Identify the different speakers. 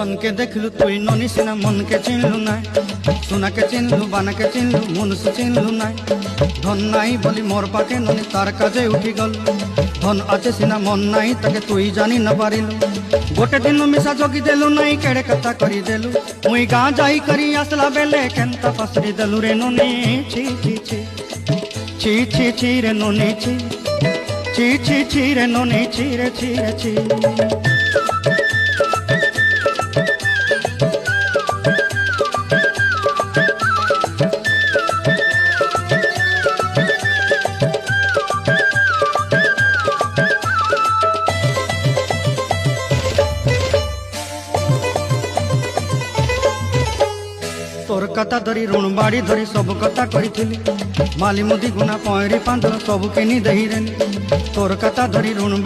Speaker 1: धन के देखलु तुई ननी सिना मन के चिन्हलु नाय सोना के चिन्हलु बाना के चिन्हलु मनुष्य चिन्हलु नाय धन नाई बोली मोर पाके ननी तार काजे उठी गल धन आचे सिना मन नाई ताके तुई जानी न पारिलु गोटे दिन मिसा जोगी देलु नाई केड़े कथा करी देलु मुई गाँ जाई करी आसला बेले केंता पसरी देलु रे ननी छी छी छी छी छी छी रे ननी छी छी छी छी रे ननी छी रे छी रे छी तोर कथा धरी ऋण बाड़ी धरी सब कथा करी माली मुदी गुना पयरी पांदर सब किनी दही रे तोर कथा धरी ऋण